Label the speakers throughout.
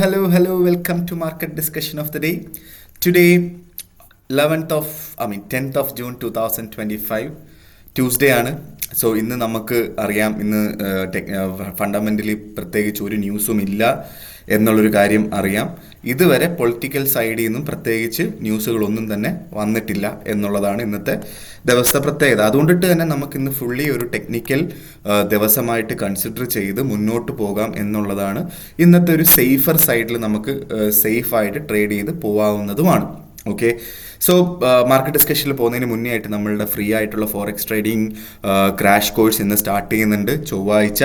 Speaker 1: Hello, welcome to market discussion of the day. Today, 10th of June 2025, Tuesday ആണ്. So ഇന്ന് നമുക്ക് അറിയാം, ഇന്ന് ഫണ്ടമെൻ്റലി പ്രത്യേകിച്ച് ഒരു ന്യൂസും ഇല്ല എന്നുള്ളൊരു കാര്യം അറിയാം. ഇതുവരെ പൊളിറ്റിക്കൽ സൈഡിൽ നിന്നും പ്രത്യേകിച്ച് ന്യൂസുകളൊന്നും തന്നെ വന്നിട്ടില്ല എന്നുള്ളതാണ് ഇന്നത്തെ ദിവസത്തെ പ്രത്യേകത. അതുകൊണ്ടിട്ട് തന്നെ നമുക്കിന്ന് ഫുള്ളി ഒരു ടെക്നിക്കൽ ദിവസമായിട്ട് കൺസിഡർ ചെയ്ത് മുന്നോട്ട് പോകാം എന്നുള്ളതാണ്. ഇന്നത്തെ ഒരു സേഫർ സൈഡിൽ നമുക്ക് സേഫായിട്ട് ട്രേഡ് ചെയ്ത് പോകാവുന്നതുമാണ്. ഓക്കെ, സോ മാർക്കറ്റ് ഡിസ്കഷനിൽ പോകുന്നതിന് മുന്നേ ആയിട്ട് നമ്മളുടെ ഫ്രീ ആയിട്ടുള്ള ഫോറക്സ് ട്രേഡിംഗ് ക്രാഷ് കോഴ്സ് ഇന്ന് സ്റ്റാർട്ട് ചെയ്യുന്നുണ്ട്. ചൊവ്വാഴ്ച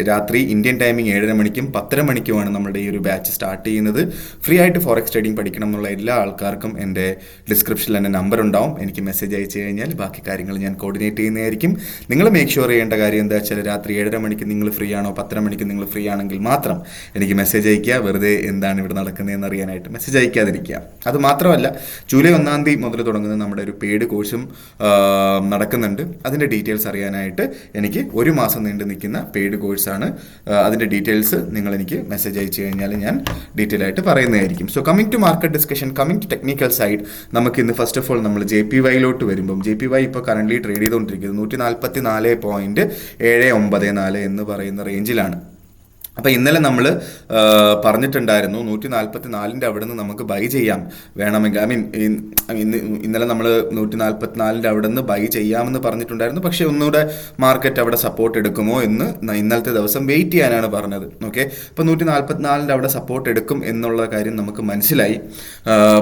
Speaker 1: രാത്രി ഇന്ത്യൻ ടൈമിംഗ് 7:30 മണിക്കും 10:30 മണിക്കുമാണ് നമ്മുടെ ഈ ഒരു ബാച്ച് സ്റ്റാർട്ട് ചെയ്യുന്നത്. ഫ്രീ ആയിട്ട് ഫോറക്സ് ട്രേഡിംഗ് പഠിക്കണം എന്നുള്ള എല്ലാ ആൾക്കാർക്കും എൻ്റെ ഡിസ്ക്രിപ്ഷനിൽ എൻ്റെ നമ്പർ ഉണ്ടാവും. എനിക്ക് മെസ്സേജ് അയച്ചു കഴിഞ്ഞാൽ ബാക്കി കാര്യങ്ങൾ ഞാൻ കോർഡിനേറ്റ് ചെയ്യുന്നതായിരിക്കും. നിങ്ങൾ മേക്ക് ഷുവർ ചെയ്യേണ്ട കാര്യം എന്താ വെച്ചാൽ, രാത്രി 7:30 മണിക്ക് നിങ്ങൾ ഫ്രീ ആണോ 10:30 മണിക്ക് നിങ്ങൾ ഫ്രീ ആണെങ്കിൽ മാത്രം എനിക്ക് മെസ്സേജ് അയക്കുക. വെറുതെ എന്താണ് ഇവിടെ നടക്കുന്നതെന്ന് അറിയാനായിട്ട് മെസ്സേജ് അയക്കാതിരിക്കുക. അത് മാത്രമല്ല, ജൂലൈ 1 മുതൽ തുടങ്ങുന്ന നമ്മുടെ ഒരു പെയ്ഡ് കോഴ്സും നടക്കുന്നുണ്ട്. അതിൻ്റെ ഡീറ്റെയിൽസ് അറിയാനായിട്ട് എനിക്ക് ഒരു മാസം നീണ്ടു നിൽക്കുന്ന പെയ്ഡ് കോഴ്സാണ്. അതിൻ്റെ ഡീറ്റെയിൽസ് നിങ്ങൾ എനിക്ക് മെസ്സേജ് അയച്ചു കഴിഞ്ഞാൽ ഞാൻ ഡീറ്റെയിൽ ആയിട്ട് പറയുന്നതായിരിക്കും. So coming to market discussion, coming to technical side, നമുക്ക് ഇന്ന് ഫസ്റ്റ് ഓഫ് ഓൾ നമ്മൾ JPY വരുമ്പം JPY ഇപ്പോൾ കറൻ്റ്ലി ട്രേഡ് ചെയ്തുകൊണ്ടിരിക്കുന്നത് 144.794 എന്ന് പറയുന്ന റേഞ്ചിലാണ്. അപ്പോൾ ഇന്നലെ നമ്മൾ പറഞ്ഞിട്ടുണ്ടായിരുന്നു 144 അവിടെ നിന്ന് നമുക്ക് ബൈ ചെയ്യാം വേണമെങ്കിൽ. ഇന്നലെ നമ്മൾ 144 അവിടെ നിന്ന് ബൈ ചെയ്യാമെന്ന് പറഞ്ഞിട്ടുണ്ടായിരുന്നു. പക്ഷേ ഒന്നുകൂടെ മാർക്കറ്റ് അവിടെ സപ്പോർട്ട് എടുക്കുമോ എന്ന് ഇന്നലത്തെ ദിവസം വെയിറ്റ് ചെയ്യാനാണ് പറഞ്ഞത്. ഓക്കെ, അപ്പോൾ 144 അവിടെ സപ്പോർട്ട് എടുക്കും എന്നുള്ള കാര്യം നമുക്ക് മനസ്സിലായി.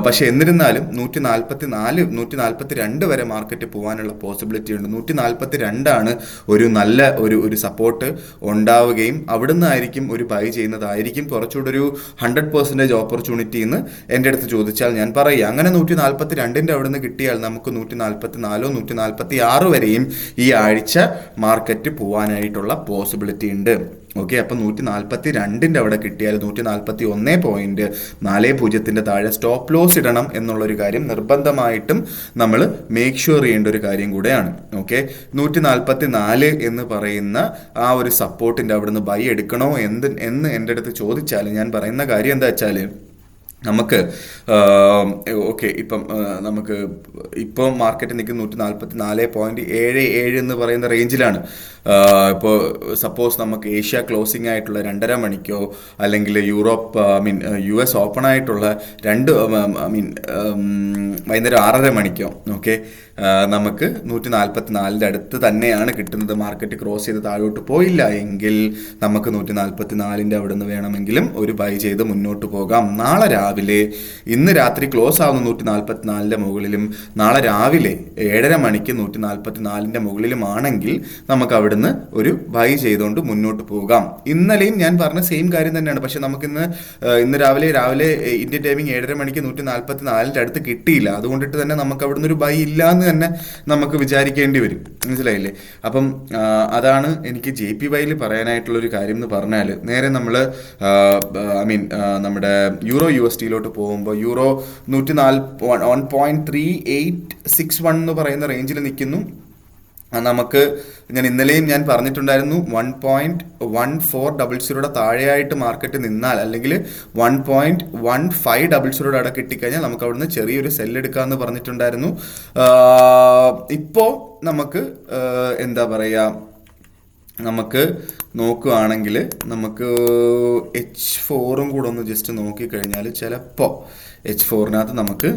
Speaker 1: പക്ഷേ എന്നിരുന്നാലും 142 വരെ മാർക്കറ്റ് പോകാനുള്ള പോസിബിലിറ്റി ഉണ്ട്. 142 ഒരു നല്ല ഒരു സപ്പോർട്ട് ഉണ്ടാവുകയും അവിടുന്ന് ആയിരിക്കും ഒരു ബൈ ചെയ്യുന്നതായിരിക്കും കുറച്ചുകൂടെ ഒരു 100% ഓപ്പർച്യൂണിറ്റി എന്ന് എൻ്റെ അടുത്ത് ചോദിച്ചാൽ ഞാൻ പറയുക. അങ്ങനെ 142 അവിടെ നിന്ന് കിട്ടിയാൽ നമുക്ക് 144 146 വരെയും ഈ ആഴ്ച മാർക്കറ്റ് പോകാനായിട്ടുള്ള പോസിബിലിറ്റി ഉണ്ട്. ഓക്കെ, അപ്പം 142 അവിടെ കിട്ടിയാൽ 141.40 താഴെ സ്റ്റോപ്പ് ലോസ് ഇടണം എന്നുള്ളൊരു കാര്യം നിർബന്ധമായിട്ടും നമ്മൾ മേക്ക് ഷുവർ ചെയ്യേണ്ട ഒരു കാര്യം കൂടെയാണ്. ഓക്കെ, 144 എന്ന് പറയുന്ന ആ ഒരു സപ്പോർട്ടിൻ്റെ അവിടെ നിന്ന് ബൈ എടുക്കണോ എന്ന് എൻ്റെ അടുത്ത് ചോദിച്ചാൽ ഞാൻ പറയുന്ന കാര്യം എന്താ വെച്ചാൽ, നമുക്ക് ഓക്കെ നമുക്ക് ഇപ്പോൾ മാർക്കറ്റ് നിൽക്കുന്ന 144.77 എന്ന് പറയുന്ന റേഞ്ചിലാണ്. ഇപ്പോൾ സപ്പോസ് നമുക്ക് ഏഷ്യ ക്ലോസിംഗ് ആയിട്ടുള്ള 2:30 മണിക്കോ അല്ലെങ്കിൽ US ഓപ്പൺ ആയിട്ടുള്ള വൈകുന്നേരം 6:30 മണിക്കോ ഓക്കെ നമുക്ക് 144 അടുത്ത് തന്നെയാണ് കിട്ടുന്നത്. മാർക്കറ്റ് ക്രോസ് ചെയ്ത് താഴോട്ട് പോയില്ല എങ്കിൽ നമുക്ക് 144 അവിടെ നിന്ന് വേണമെങ്കിലും ഒരു ബൈ ചെയ്ത് മുന്നോട്ട് പോകാം. നാളെ രാവിലെ, ഇന്ന് രാത്രി ക്ലോസ് ആവുന്ന 144 മുകളിലും നാളെ രാവിലെ 7:30 മണിക്ക് 144 മുകളിലുമാണെങ്കിൽ നമുക്ക് അവിടുന്ന് ഒരു ബൈ ചെയ്തുകൊണ്ട് മുന്നോട്ട് പോകാം. ഇന്നലെയും ഞാൻ പറഞ്ഞ സെയിം കാര്യം തന്നെയാണ്. പക്ഷെ നമുക്കിന്ന് രാവിലെ ഇന്ത്യൻ ടൈമിംഗ് 7:30 മണിക്ക് 144 അടുത്ത് കിട്ടിയില്ല. അതുകൊണ്ടിട്ട് തന്നെ നമുക്ക് അവിടുന്ന് ഒരു ബൈ ഇല്ല എന്ന് തന്നെ നമുക്ക് വിചാരിക്കേണ്ടി വരും. മനസ്സിലായില്ലേ? അപ്പം അതാണ് എനിക്ക് JPY പറയാനായിട്ടുള്ളൊരു കാര്യം എന്ന് പറഞ്ഞാൽ, നേരെ നമ്മൾ നമ്മുടെ യൂറോ USD പോകുമ്പോൾ യൂറോ 1.3861 എന്ന് പറയുന്ന റേഞ്ചിൽ നിൽക്കുന്നു. നമുക്ക് ഞാൻ ഇന്നലെയും പറഞ്ഞിട്ടുണ്ടായിരുന്നു 1.1400 താഴെയായിട്ട് മാർക്കറ്റ് നിന്നാൽ, അല്ലെങ്കിൽ 1.1500 അവിടെ കിട്ടിക്കഴിഞ്ഞാൽ നമുക്ക് അവിടുന്ന് ചെറിയൊരു സെല്ലെടുക്കാമെന്ന് പറഞ്ഞിട്ടുണ്ടായിരുന്നു. ഇപ്പോൾ നമുക്ക് എന്താ പറയുക, നമുക്ക് നോക്കുകയാണെങ്കിൽ നമുക്ക് H4 കൂടെ ഒന്ന് ജസ്റ്റ് നോക്കിക്കഴിഞ്ഞാൽ ചിലപ്പോൾ H4 നമുക്ക്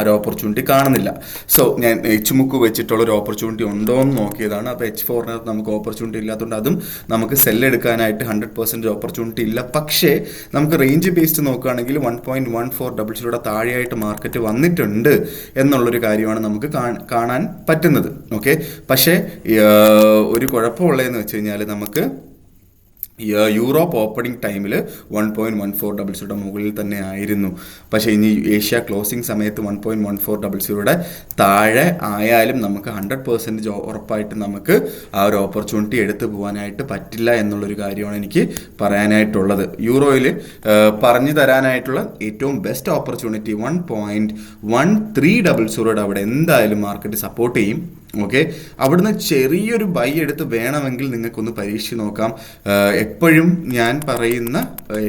Speaker 1: ഒരു ഓപ്പർച്യൂണിറ്റി കാണുന്നില്ല. സോ ഞാൻ HMUK വെച്ചിട്ടുള്ളൊരു ഓപ്പർച്യൂണിറ്റി ഉണ്ടോ എന്ന് നോക്കിയതാണ്. അപ്പോൾ H4 നമുക്ക് ഓപ്പർച്യൂണിറ്റി ഇല്ലാത്തതുകൊണ്ട് അതും നമുക്ക് സെല്ലെടുക്കാനായിട്ട് 100% ഓപ്പർച്യൂണിറ്റി ഇല്ല. പക്ഷേ നമുക്ക് റേഞ്ച് ബേസ്ഡ് നോക്കുകയാണെങ്കിൽ 1.1400 താഴെയായിട്ട് മാർക്കറ്റ് വന്നിട്ടുണ്ട് എന്നുള്ളൊരു കാര്യമാണ് നമുക്ക് കാണാൻ പറ്റുന്നത്. ഓക്കെ, പക്ഷേ ഒരു കുഴപ്പമുള്ളതെന്ന് വെച്ച് കഴിഞ്ഞാൽ, നമുക്ക് യൂറോപ്പ് ഓപ്പണിംഗ് ടൈമിൽ 1.1400 മുകളിൽ തന്നെ ആയിരുന്നു. പക്ഷേ ഇനി ഏഷ്യ ക്ലോസിംഗ് സമയത്ത് 1.1400 താഴെ ആയാലും നമുക്ക് 100% ഉറപ്പായിട്ട് നമുക്ക് ആ ഒരു ഓപ്പർച്യൂണിറ്റി എടുത്തു പോകാനായിട്ട് പറ്റില്ല എന്നുള്ളൊരു കാര്യമാണ് എനിക്ക് പറയാനായിട്ടുള്ളത്. യൂറോയിൽ പറഞ്ഞു തരാനായിട്ടുള്ള ഏറ്റവും ബെസ്റ്റ് ഓപ്പർച്യൂണിറ്റി 1.1300 അവിടെ എന്തായാലും മാർക്കറ്റ് സപ്പോർട്ട് ചെയ്യും. ഓക്കെ, അവിടുന്ന് ചെറിയൊരു ബൈ എടുത്ത് വേണമെങ്കിൽ നിങ്ങൾക്കൊന്ന് പരീക്ഷിച്ച് നോക്കാം. എപ്പോഴും ഞാൻ പറയുന്ന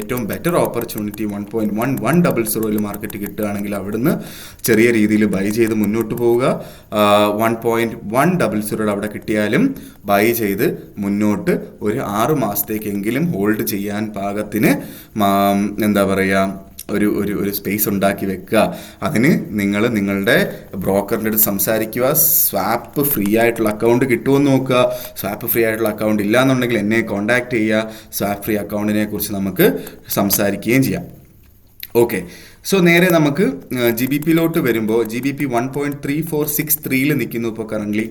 Speaker 1: ഏറ്റവും ബെറ്റർ ഓപ്പർച്യൂണിറ്റി 1.1100 മാർക്കറ്റ് കിട്ടുകയാണെങ്കിൽ അവിടുന്ന് ചെറിയ രീതിയിൽ ബൈ ചെയ്ത് മുന്നോട്ട് പോവുക. 1.100 അവിടെ കിട്ടിയാലും ബൈ ചെയ്ത് മുന്നോട്ട് ഒരു 6 മാസത്തേക്കെങ്കിലും ഹോൾഡ് ചെയ്യാൻ പാകത്തിന് എന്താ പറയുക ഒരു സ്പേസ് ഉണ്ടാക്കി വെക്കുക. അതിന് നിങ്ങൾ നിങ്ങളുടെ ബ്രോക്കറിൻ്റെ അടുത്ത് സംസാരിക്കുക. സ്വാപ്പ് ഫ്രീ ആയിട്ടുള്ള അക്കൗണ്ട് കിട്ടുമെന്ന് നോക്കുക. സ്വാപ്പ് ഫ്രീ ആയിട്ടുള്ള അക്കൗണ്ട് ഇല്ലയെന്നുണ്ടെങ്കിൽ എന്നെ കോൺടാക്ട് ചെയ്യുക. സ്വാപ്പ് ഫ്രീ അക്കൗണ്ടിനെ കുറിച്ച് നമുക്ക് സംസാരിക്കുകയും ചെയ്യാം. ഓക്കെ, സോ നേരെ നമുക്ക് GBPയിലോട്ട് വരുമ്പോൾ GBP 1.3463 നിൽക്കുന്നു ഇപ്പോൾ കറൻ്റ്ലി.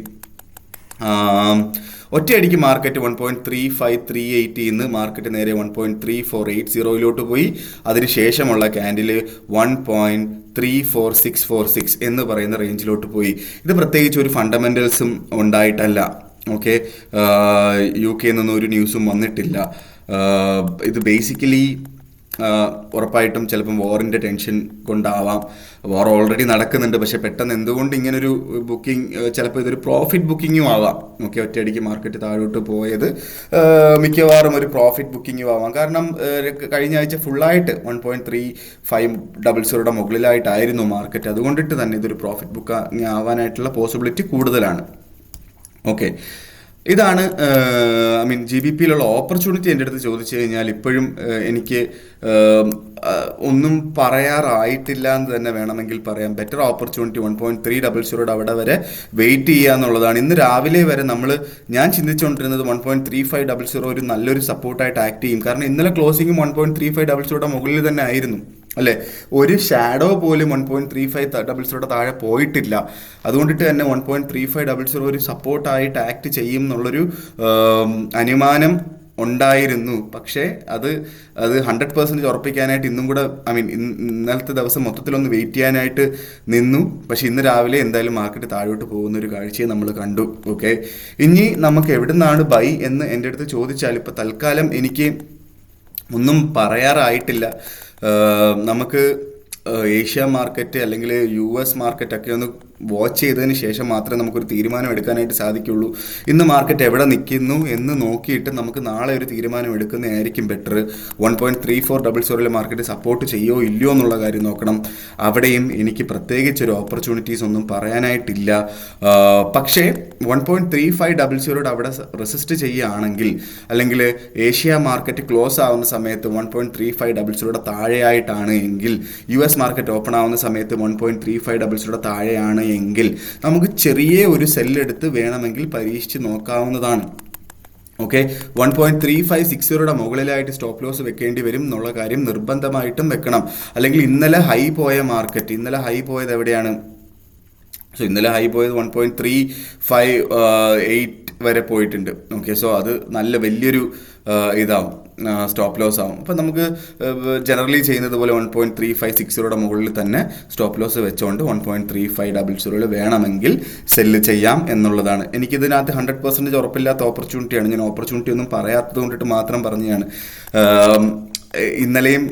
Speaker 1: ഒറ്റയടിക്ക് മാർക്കറ്റ് 1.3538 ഇന്ന് മാർക്കറ്റ് നേരെ 1.3480 പോയി. അതിനുശേഷമുള്ള ക്യാൻഡിൽ 1.34646 എന്ന് പറയുന്ന റേഞ്ചിലോട്ട് പോയി. ഇത് പ്രത്യേകിച്ച് ഒരു ഫണ്ടമെൻ്റൽസും ഉണ്ടായിട്ടല്ല. ഓക്കെ, UK നിന്നൊന്നും ഒരു ന്യൂസും വന്നിട്ടില്ല. ഇത് ബേസിക്കലി ഉറപ്പായിട്ടും ചിലപ്പം വാറിൻ്റെ ടെൻഷൻ കൊണ്ടാവാം. വാർ ഓൾറെഡി നടക്കുന്നുണ്ട്, പക്ഷെ പെട്ടെന്ന് എന്തുകൊണ്ട് ഇങ്ങനൊരു ബുക്കിംഗ്, ചിലപ്പോൾ ഇതൊരു പ്രോഫിറ്റ് ബുക്കിങ്ങും ആവാം. ഓക്കെ, ഒറ്റയടിക്ക് മാർക്കറ്റ് താഴോട്ട് പോയത് മിക്കവാറും ഒരു പ്രോഫിറ്റ് ബുക്കിങ്ങും ആവാം. കാരണം കഴിഞ്ഞ ആഴ്ച ഫുള്ളായിട്ട് 1.3500 മുകളിലായിട്ടായിരുന്നു മാർക്കറ്റ്. അതുകൊണ്ടിട്ട് തന്നെ ഇതൊരു പ്രോഫിറ്റ് ബുക്കിംഗ് ആവാനായിട്ടുള്ള പോസിബിലിറ്റി കൂടുതലാണ്. ഓക്കെ, ഇതാണ് GBPയിലുള്ള ഓപ്പർച്യൂണിറ്റി. എൻ്റെ അടുത്ത് ചോദിച്ചു കഴിഞ്ഞാൽ ഇപ്പോഴും എനിക്ക് ഒന്നും പറയാറായിട്ടില്ല എന്ന് തന്നെ വേണമെങ്കിൽ പറയാം. ബെറ്റർ ഓപ്പർച്യൂണിറ്റി 1.300 അവിടെ വരെ വെയിറ്റ് ചെയ്യുക എന്നുള്ളതാണ്. ഇന്ന് രാവിലെ വരെ ഞാൻ ചിന്തിച്ചുകൊണ്ടിരുന്നത് 1.3500 ഒരു നല്ലൊരു സപ്പോർട്ടായിട്ട് ആക്ട് ചെയ്യും. കാരണം ഇന്നലെ ക്ലോസിംഗും 1.3500 മുകളിൽ തന്നെ ആയിരുന്നു അല്ലേ. ഒരു ഷാഡോ പോലും 1.3500 താഴെ പോയിട്ടില്ല. അതുകൊണ്ടിട്ട് തന്നെ 1.3500 ഒരു സപ്പോർട്ടായിട്ട് ആക്ട് ചെയ്യും എന്നുള്ളൊരു അനുമാനം ഉണ്ടായിരുന്നു. പക്ഷേ അത് 100% ഉറപ്പിക്കാനായിട്ട് ഇന്നും കൂടെ ഇന്നലത്തെ ദിവസം മൊത്തത്തിലൊന്ന് വെയിറ്റ് ചെയ്യാനായിട്ട് നിന്നു. പക്ഷെ ഇന്ന് രാവിലെ എന്തായാലും മാർക്കറ്റ് താഴോട്ട് പോകുന്ന ഒരു കാഴ്ചയെ നമ്മൾ കണ്ടു. ഓക്കെ, ഇനി നമുക്ക് എവിടെ നിന്നാണ് ബൈ എന്ന് എൻ്റെ അടുത്ത് ചോദിച്ചാൽ ഇപ്പോൾ തൽക്കാലം എനിക്ക് ഒന്നും പറയാറായിട്ടില്ല. നമുക്ക് ഏഷ്യ മാർക്കറ്റ് അല്ലെങ്കിൽ US മാർക്കറ്റൊക്കെ ഒന്ന് വാച്ച് ചെയ്തതിന് ശേഷം മാത്രമേ നമുക്കൊരു തീരുമാനം എടുക്കാനായിട്ട് സാധിക്കുള്ളൂ. ഇന്ന് മാർക്കറ്റ് എവിടെ നിൽക്കുന്നു എന്ന് നോക്കിയിട്ട് നമുക്ക് നാളെ ഒരു തീരുമാനം എടുക്കുന്നതായിരിക്കും ബെറ്റർ. 1.3400 മാർക്കറ്റ് സപ്പോർട്ട് ചെയ്യോ ഇല്ലയോ എന്നുള്ള കാര്യം നോക്കണം. അവിടെയും എനിക്ക് പ്രത്യേകിച്ചൊരു ഓപ്പർച്യൂണിറ്റീസ് ഒന്നും പറയാനായിട്ടില്ല. പക്ഷേ 1.3500 അവിടെ റെസിസ്റ്റ് ചെയ്യുകയാണെങ്കിൽ, അല്ലെങ്കിൽ ഏഷ്യ മാർക്കറ്റ് ക്ലോസ് ആവുന്ന സമയത്ത് 1.3500 താഴെയായിട്ടാണ് എങ്കിൽ, US മാർക്കറ്റ് ഓപ്പൺ ആവുന്ന സമയത്ത് 1.3500 താഴെയാണ് എങ്കിൽ നമുക്ക് ചെറിയ ഒരു സെല്ലെടുത്ത് വേണമെങ്കിൽ പരീക്ഷിച്ച് നോക്കാവുന്നതാണ്. ഓക്കെ, 1.3560 മുകളിലായിട്ട് സ്റ്റോപ്പ് ലോസ് വെക്കേണ്ടി വരും എന്നുള്ള കാര്യം നിർബന്ധമായിട്ടും വെക്കണം. അല്ലെങ്കിൽ ഇന്നലെ ഹൈ പോയ മാർക്കറ്റ്, ഇന്നലെ ഹൈ പോയത് എവിടെയാണ്? ഇന്നലെ ഹൈ പോയത് 1.358 വരെ പോയിട്ടുണ്ട്. ഓക്കെ, സോ അത് നല്ല വലിയൊരു ഇതാവും, സ്റ്റോപ്പ് ലോസ് ആവും. അപ്പം നമുക്ക് ജനറലി ചെയ്യുന്നത് പോലെ 1.3560 മുകളിൽ തന്നെ സ്റ്റോപ്പ് ലോസ് വെച്ചുകൊണ്ട് 1.3500 വേണമെങ്കിൽ സെല്ല് ചെയ്യാം എന്നുള്ളതാണ്. എനിക്കിതിനകത്ത് 100% ഉറപ്പില്ലാത്ത ഓപ്പർച്യൂണിറ്റിയാണ്. ഞാൻ ഓപ്പർച്യൂണിറ്റി ഒന്നും പറയാത്തത് കൊണ്ടിട്ട് മാത്രം പറഞ്ഞതാണ്. ഇന്നലെയും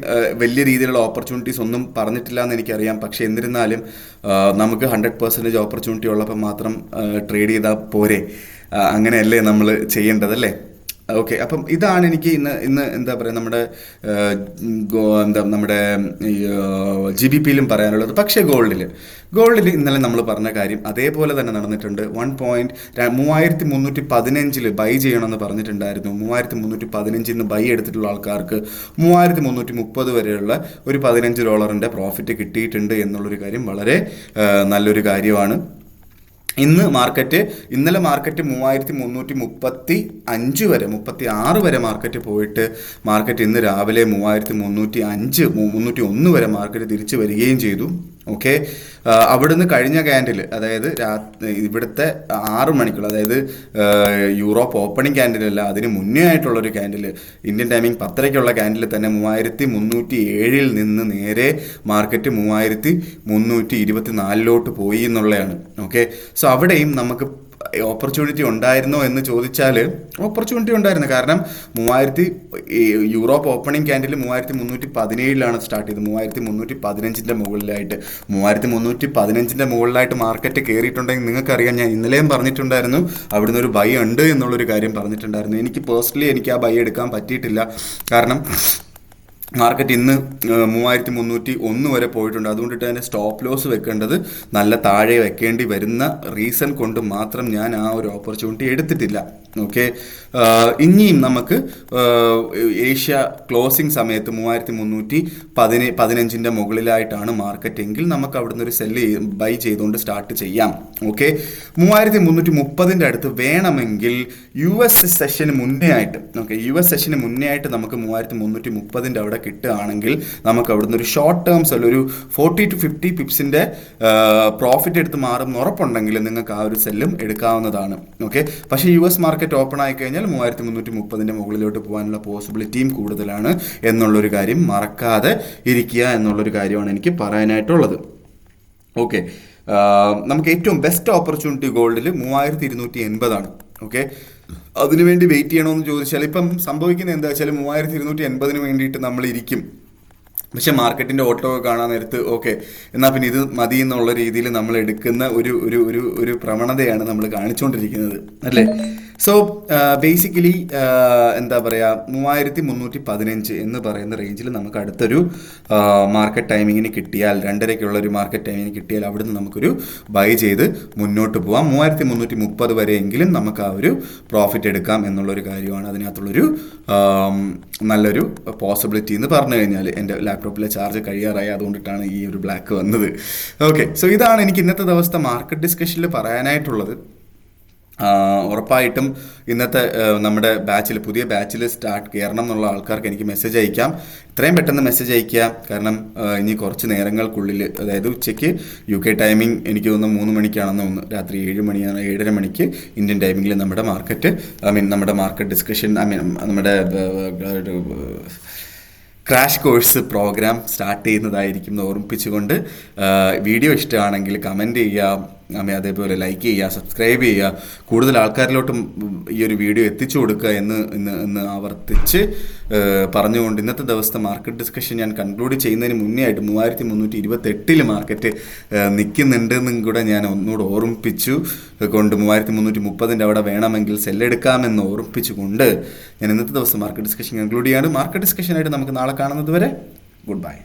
Speaker 1: വലിയ രീതിയിലുള്ള ഓപ്പർച്യൂണിറ്റീസ് ഒന്നും പറഞ്ഞിട്ടില്ല എന്ന് എനിക്കറിയാം. പക്ഷേ എന്നിരുന്നാലും നമുക്ക് 100% ഓപ്പർച്യൂണിറ്റി ഉള്ളപ്പോൾ മാത്രം ട്രേഡ് ചെയ്താൽ പോരെ? അങ്ങനെയല്ലേ നമ്മൾ ചെയ്യേണ്ടതല്ലേ? ഓക്കെ, അപ്പം ഇതാണ് എനിക്ക് ഇന്ന് എന്താ പറയുക നമ്മുടെ GBPയിലും പറയാനുള്ളത്. പക്ഷേ ഗോൾഡിൽ ഇന്നലെ നമ്മൾ പറഞ്ഞ കാര്യം അതേപോലെ തന്നെ നടന്നിട്ടുണ്ട്. 3315 ബൈ ചെയ്യണമെന്ന് പറഞ്ഞിട്ടുണ്ടായിരുന്നു. 3315 ബൈ എടുത്തിട്ടുള്ള ആൾക്കാർക്ക് 3330 വരെയുള്ള ഒരു $15 പ്രോഫിറ്റ് കിട്ടിയിട്ടുണ്ട് എന്നുള്ളൊരു കാര്യം വളരെ നല്ലൊരു കാര്യമാണ്. ഇന്നലെ മാർക്കറ്റ് 3335 വരെ 36 വരെ മാർക്കറ്റ് പോയിട്ട് മാർക്കറ്റ് ഇന്ന് രാവിലെ 3301 വരെ മാർക്കറ്റ് തിരിച്ചു വരികയും ചെയ്തു. ഓക്കെ, അവിടുന്ന് കഴിഞ്ഞ ക്യാൻഡിൽ, അതായത് ഇവിടുത്തെ 6 മണിക്കുള്ള, അതായത് യൂറോപ്പ് ഓപ്പണിംഗ് ക്യാൻഡിലല്ല, അതിന് മുന്നേ ആയിട്ടുള്ളൊരു ക്യാൻഡിൽ, ഇന്ത്യൻ ടൈമിംഗ് 10:30 ക്യാൻഡിൽ തന്നെ 3307 നിന്ന് നേരെ മാർക്കറ്റ് 3324 പോയി എന്നുള്ളതാണ്. ഓക്കെ, സോ അവിടെയും നമുക്ക് ഓപ്പർച്യൂണിറ്റി ഉണ്ടായിരുന്നോ എന്ന് ചോദിച്ചാൽ ഓപ്പർച്യൂണിറ്റി ഉണ്ടായിരുന്നു. കാരണം യൂറോപ്പ് ഓപ്പണിംഗ് ക്യാൻഡിൽ 3317 സ്റ്റാർട്ട് ചെയ്തത്. 3315 മുകളിലായിട്ട് 3315 മുകളിലായിട്ട് മാർക്കറ്റ് കയറിയിട്ടുണ്ടെങ്കിൽ നിങ്ങൾക്കറിയാം, ഞാൻ ഇന്നലെയും പറഞ്ഞിട്ടുണ്ടായിരുന്നു അവിടുന്ന് ഒരു ബൈ ഉണ്ട് എന്നുള്ളൊരു കാര്യം പറഞ്ഞിട്ടുണ്ടായിരുന്നു. എനിക്ക് പേഴ്സണലി എനിക്ക് ആ ബൈ എടുക്കാൻ പറ്റിയിട്ടില്ല. കാരണം മാർക്കറ്റ് ഇന്ന് 3301 വരെ പോയിട്ടുണ്ട്. അതുകൊണ്ടിട്ട് തന്നെ സ്റ്റോപ്പ് ലോസ് വെക്കേണ്ടത് നല്ല താഴെ വെക്കേണ്ടി വരുന്ന റീസൺ കൊണ്ട് മാത്രം ഞാൻ ആ ഒരു ഓപ്പർച്യൂണിറ്റി എടുത്തിട്ടില്ല. ഓക്കെ, ഇനിയും നമുക്ക് ഏഷ്യ ക്ലോസിംഗ് സമയത്ത് 3315 മുകളിലായിട്ടാണ് മാർക്കറ്റ് എങ്കിൽ നമുക്ക് അവിടുന്ന് ഒരു ബൈ ചെയ്തുകൊണ്ട് സ്റ്റാർട്ട് ചെയ്യാം. ഓക്കെ, 3330 അടുത്ത് വേണമെങ്കിൽ US സെഷന് മുന്നേ ആയിട്ട് നമുക്ക് 3330 അവിടെ കിട്ടുകയാണെങ്കിൽ നമുക്ക് അവിടുന്ന് ഒരു ഷോർട്ട് ടേംസ് അല്ല ഒരു 40 to 50 പിപ്സിന്റെ പ്രോഫിറ്റ് എടുത്ത് മാറും ഉറപ്പുണ്ടെങ്കിൽ നിങ്ങൾക്ക് ആ ഒരു സെല്ലും എടുക്കാവുന്നതാണ്. ഓക്കെ, പക്ഷേ US മാർക്കറ്റ് ഓപ്പൺ ആയി കഴിഞ്ഞാൽ 3330 മുകളിലോട്ട് പോകാനുള്ള പോസിബിലിറ്റിയും കൂടുതലാണ് എന്നുള്ളൊരു കാര്യം മറക്കാതെ ഇരിക്കുക എന്നുള്ളൊരു കാര്യമാണ് എനിക്ക് പറയാനായിട്ടുള്ളത്. ഓക്കെ, നമുക്ക് ഏറ്റവും ബെസ്റ്റ് ഓപ്പർച്യൂണിറ്റി ഗോൾഡിൽ 3280 ഓക്കെ, അതിനുവേണ്ടി വെയിറ്റ് ചെയ്യണമെന്ന് ചോദിച്ചാൽ ഇപ്പം സംഭവിക്കുന്നത് എന്താ വെച്ചാൽ 3280 വേണ്ടിയിട്ട് നമ്മൾ ഇരിക്കും. പക്ഷെ മാർക്കറ്റിൻ്റെ ഓട്ടോ കാണാൻ നേരത്ത് ഓക്കെ എന്നാൽ പിന്നെ ഇത് മതി എന്നുള്ള രീതിയിൽ നമ്മൾ എടുക്കുന്ന ഒരു പ്രവണതയാണ് നമ്മൾ കാണിച്ചുകൊണ്ടിരിക്കുന്നത് അല്ലേ. സോ ബേസിക്കലി എന്താ പറയുക, 3315 എന്ന് പറയുന്ന റേഞ്ചിൽ നമുക്ക് അടുത്തൊരു മാർക്കറ്റ് ടൈമിങ്ങിന് കിട്ടിയാൽ, 2:30 ഒരു മാർക്കറ്റ് ടൈമിങ്ങിന് കിട്ടിയാൽ അവിടുന്ന് നമുക്കൊരു ബൈ ചെയ്ത് മുന്നോട്ട് പോവാം. 3330 വരെയെങ്കിലും നമുക്ക് ആ ഒരു പ്രോഫിറ്റ് എടുക്കാം എന്നുള്ളൊരു കാര്യമാണ് അതിനകത്തുള്ളൊരു നല്ലൊരു പോസിബിലിറ്റി എന്ന് പറഞ്ഞു കഴിഞ്ഞാൽ. എൻ്റെ ലാപ്ടോപ്പിലെ ചാർജ് കഴിയാറായി, അതുകൊണ്ടിട്ടാണ് ഈ ഒരു ബ്ലാക്ക് വന്നത്. ഓക്കെ, സോ ഇതാണ് എനിക്ക് ഇന്നത്തെ ദിവസത്തെ മാർക്കറ്റ് ഡിസ്കഷനിൽ പറയാനായിട്ടുള്ളത്. ഉറപ്പായിട്ടും ഇന്നത്തെ നമ്മുടെ പുതിയ ബാച്ചിൽ കയറണം എന്നുള്ള ആൾക്കാർക്ക് എനിക്ക് മെസ്സേജ് അയക്കാം. എത്രയും പെട്ടെന്ന് മെസ്സേജ് അയക്കുക. കാരണം ഇനി കുറച്ച് നേരങ്ങൾക്കുള്ളിൽ, അതായത് ഉച്ചയ്ക്ക് UK ടൈമിംഗ് എനിക്ക് തോന്നുന്നു 3 മണിക്കാണെന്ന് തോന്നുന്നു, രാത്രി 7:30 മണിക്ക് ഇന്ത്യൻ ടൈമിങ്ങിൽ നമ്മുടെ മാർക്കറ്റ് ഡിസ്കഷൻ നമ്മുടെ ക്രാഷ് കോഴ്സ് പ്രോഗ്രാം സ്റ്റാർട്ട് ചെയ്യുന്നതായിരിക്കും എന്ന് ഓർമ്മിപ്പിച്ചുകൊണ്ട്, വീഡിയോ ഇഷ്ടമാണെങ്കിൽ കമൻറ്റ് ചെയ്യുക, അതേപോലെ ലൈക്ക് ചെയ്യുക, സബ്സ്ക്രൈബ് ചെയ്യുക, കൂടുതൽ ആൾക്കാരിലോട്ടും ഈ ഒരു വീഡിയോ എത്തിച്ചു കൊടുക്കുക എന്ന് ആവർത്തിച്ച് പറഞ്ഞുകൊണ്ട് ഇന്നത്തെ ദിവസത്തെ മാർക്കറ്റ് ഡിസ്കഷൻ ഞാൻ കൺക്ലൂഡ് ചെയ്യുന്നതിന് മുന്നേ ആയിട്ട് 3328 മാർക്കറ്റ് നിൽക്കുന്നുണ്ടെന്നും കൂടെ ഞാൻ ഒന്നുകൂടെ ഓർമ്മിപ്പിച്ചു കൊണ്ട് 3330 അവിടെ വേണമെങ്കിൽ സെല്ലെടുക്കാമെന്ന് ഓർമ്മിപ്പിച്ചുകൊണ്ട് ഞാൻ ഇന്നത്തെ ദിവസം മാർക്കറ്റ് ഡിസ്കഷൻ കൺക്ലൂഡ് ചെയ്യാണ്. മാർക്കറ്റ് ഡിസ്കഷനായിട്ട് നമുക്ക് നാളെ കാണുന്നത് വരെ ഗുഡ് ബൈ.